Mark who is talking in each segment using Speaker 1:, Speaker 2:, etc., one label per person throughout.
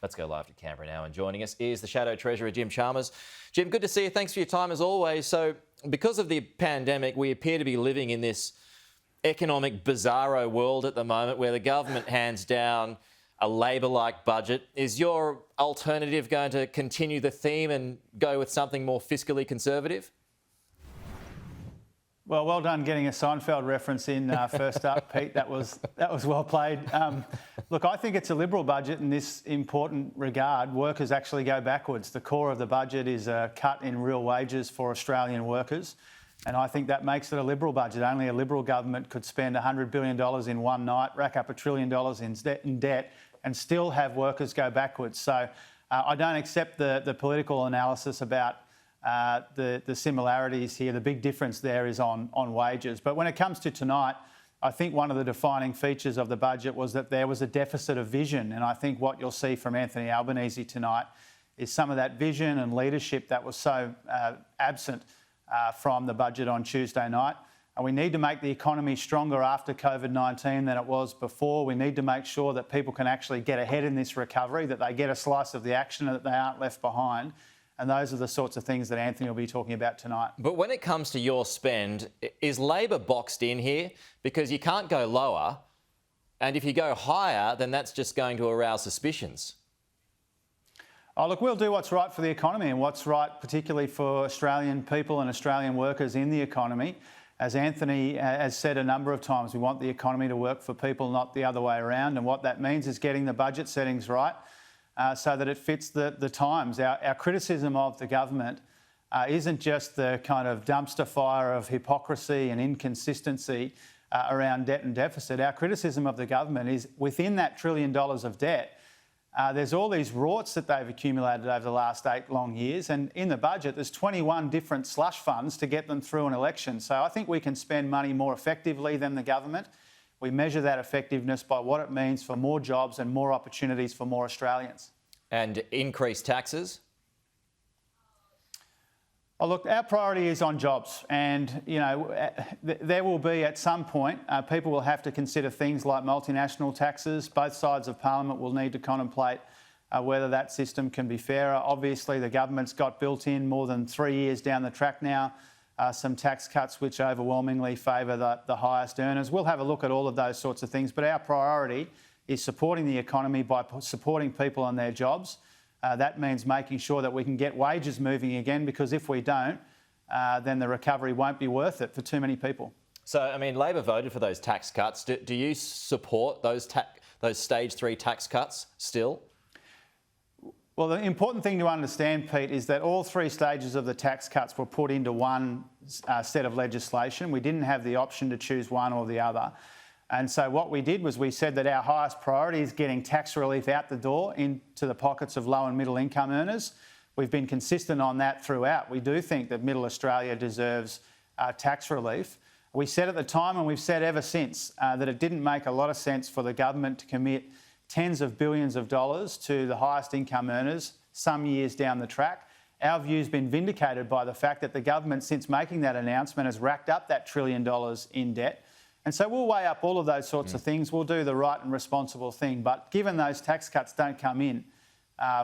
Speaker 1: Let's go live to Canberra now, and joining us is the Shadow Treasurer Jim Chalmers. Jim, good to see you. Thanks for your time as always. So, because of the pandemic, we appear to be living in this economic bizarro world at the moment where the government hands down a Labor-like budget. Is your alternative going to continue the theme and go with something more fiscally conservative?
Speaker 2: Well done getting a Seinfeld reference in first up, Pete. That was well played. Look, I think it's a Liberal budget in this important regard. Workers actually go backwards. The core of the budget is a cut in real wages for Australian workers. And I think that makes it a Liberal budget. Only a Liberal government could spend $100 billion in one night, rack up $1 trillion in debt and still have workers go backwards. So I don't accept the political analysis about the similarities here. The big difference there is on wages. But when it comes to tonight, I think one of the defining features of the budget was that there was a deficit of vision. And I think what you'll see from Anthony Albanese tonight is some of that vision and leadership that was so absent from the budget on Tuesday night. And we need to make the economy stronger after COVID-19 than it was before. We need to make sure that people can actually get ahead in this recovery, that they get a slice of the action and that they aren't left behind. And those are the sorts of things that Anthony will be talking about tonight. But
Speaker 1: when it comes to your spend, is Labor boxed in here? Because you can't go lower. And if you go higher, then that's just going to arouse suspicions.
Speaker 2: Oh, look, we'll do what's right for the economy and what's right particularly for Australian people and Australian workers in the economy. As Anthony has said a number of times, we want the economy to work for people, not the other way around. And what that means is getting the budget settings right so that it fits the times. Our criticism of the government isn't just the kind of dumpster fire of hypocrisy and inconsistency around debt and deficit. Our criticism of the government is within that $1 trillion of debt, there's all these rorts that they've accumulated over the last 8 long years. And in the budget, there's 21 different slush funds to get them through an election. So I think we can spend money more effectively than the government. We measure that effectiveness by what it means for more jobs and more opportunities for more Australians.
Speaker 1: And increase taxes?
Speaker 2: Oh, look, our priority is on jobs, and there will be at some point people will have to consider things like multinational taxes. Both sides of Parliament will need to contemplate whether that system can be fairer. Obviously, the government's got built in more than 3 years down the track now some tax cuts which overwhelmingly favour the highest earners. We'll have a look at all of those sorts of things, but our priority is supporting the economy by supporting people and their jobs. That means making sure that we can get wages moving again, because if we don't, then the recovery won't be worth it for too many people.
Speaker 1: So, I mean, Labor voted for those tax cuts. Do you support those stage 3 tax cuts still?
Speaker 2: Well, the important thing to understand, Pete, is that all 3 stages of the tax cuts were put into one set of legislation. We didn't have the option to choose one or the other. And so what we did was we said that our highest priority is getting tax relief out the door into the pockets of low and middle income earners. We've been consistent on that throughout. We do think that middle Australia deserves tax relief. We said at the time, and we've said ever since, that it didn't make a lot of sense for the government to commit tens of billions of dollars to the highest income earners some years down the track. Our view's been vindicated by the fact that the government, since making that announcement, has racked up that $1 trillion in debt. And so we'll weigh up all of those sorts of things. We'll do the right and responsible thing. But given those tax cuts don't come in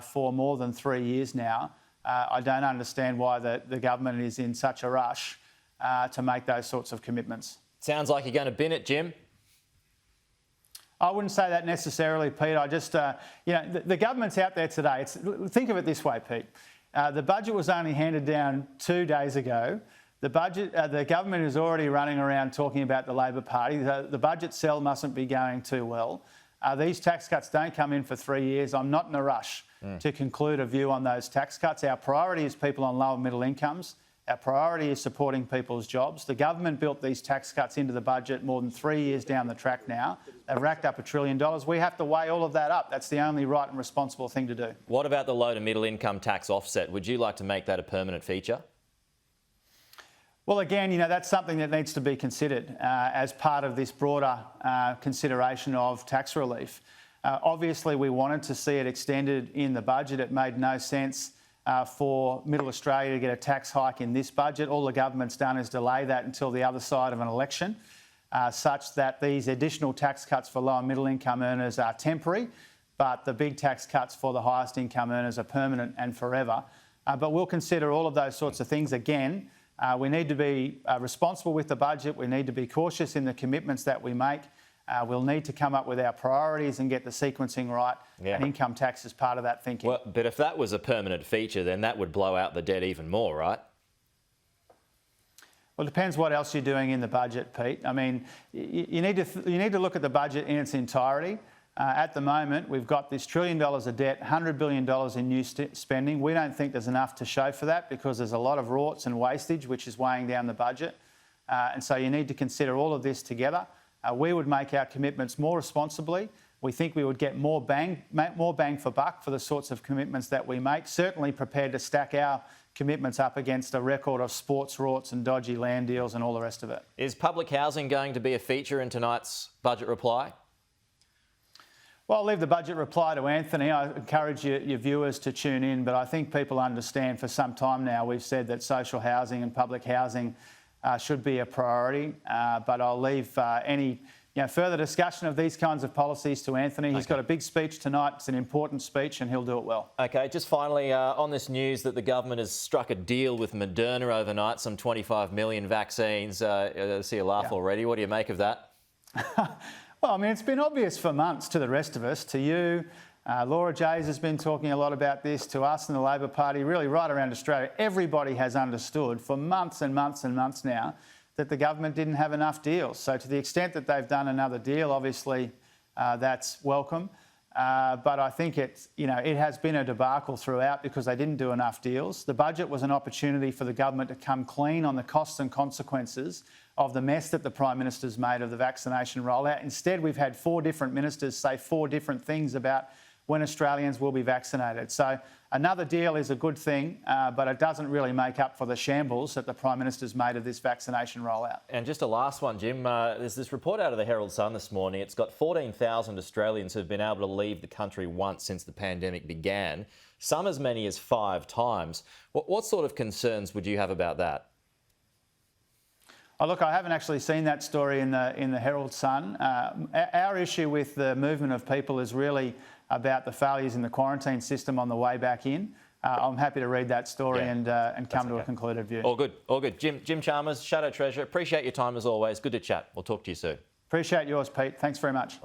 Speaker 2: for more than 3 years now, I don't understand why the government is in such a rush to make those sorts of commitments.
Speaker 1: Sounds like you're going to bin it, Jim.
Speaker 2: I wouldn't say that necessarily, Pete. I just, the government's out there today. Think of it this way, Pete. The budget was only handed down 2 days ago. The government is already running around talking about the Labor Party. The budget sell mustn't be going too well. These tax cuts don't come in for 3 years. I'm not in a rush to conclude a view on those tax cuts. Our priority is people on low and middle incomes. Our priority is supporting people's jobs. The government built these tax cuts into the budget more than 3 years down the track now. They've racked up $1 trillion. We have to weigh all of that up. That's the only right and responsible thing to do.
Speaker 1: What about the low to middle income tax offset? Would you like to make that a permanent feature?
Speaker 2: Well, again, that's something that needs to be considered as part of this broader consideration of tax relief. Obviously, we wanted to see it extended in the budget. It made no sense for Middle Australia to get a tax hike in this budget. All the government's done is delay that until the other side of an election, such that these additional tax cuts for low and middle income earners are temporary. but the big tax cuts for the highest income earners are permanent and forever. But we'll consider all of those sorts of things again. We need to be responsible with the budget. We need to be cautious in the commitments that we make. We'll need to come up with our priorities and get the sequencing right.
Speaker 1: Yeah.
Speaker 2: And income tax is part of that thinking.
Speaker 1: Well, but if that was a permanent feature, then that would blow out the debt even more, right?
Speaker 2: Well, it depends what else you're doing in the budget, Pete. I mean, you need to look at the budget in its entirety. At the moment, we've got this $1 trillion of debt, $100 billion in new spending. We don't think there's enough to show for that because there's a lot of rorts and wastage which is weighing down the budget. And so you need to consider all of this together. We would make our commitments more responsibly. We think we would get more bang for buck for the sorts of commitments that we make. Certainly prepared to stack our commitments up against a record of sports rorts and dodgy land deals and all the rest of it.
Speaker 1: Is public housing going to be a feature in tonight's budget reply?
Speaker 2: Well, I'll leave the budget reply to Anthony. I encourage your viewers to tune in, but I think people understand for some time now we've said that social housing and public housing should be a priority, but I'll leave any further discussion of these kinds of policies to Anthony. He's got a big speech tonight. It's an important speech and he'll do it well. OK,
Speaker 1: just finally, on this news that the government has struck a deal with Moderna overnight, some 25 million vaccines. I see a laugh already. What do you make of that?
Speaker 2: Well, I mean, it's been obvious for months to the rest of us, to you. Laura Jays has been talking a lot about this, to us in the Labor Party, really right around Australia. Everybody has understood for months and months and months now that the government didn't have enough deals. So to the extent that they've done another deal, obviously that's welcome. But I think it has been a debacle throughout because they didn't do enough deals. The budget was an opportunity for the government to come clean on the costs and consequences of the mess that the Prime Minister's made of the vaccination rollout. Instead, we've had 4 different ministers say 4 different things about when Australians will be vaccinated. So another deal is a good thing, but it doesn't really make up for the shambles that the Prime Minister's made of this vaccination rollout.
Speaker 1: And just a last one, Jim. There's this report out of the Herald Sun this morning. It's got 14,000 Australians who've been able to leave the country once since the pandemic began, some as many as 5 times. What sort of concerns would you have about that?
Speaker 2: Oh, look, I haven't actually seen that story in the Herald Sun. Our issue with the movement of people is really about the failures in the quarantine system on the way back in. I'm happy to read that story and come to a concluded view.
Speaker 1: All good, all good. Jim Chalmers, Shadow Treasurer, appreciate your time as always. Good to chat. We'll talk to you soon.
Speaker 2: Appreciate yours, Pete. Thanks very much.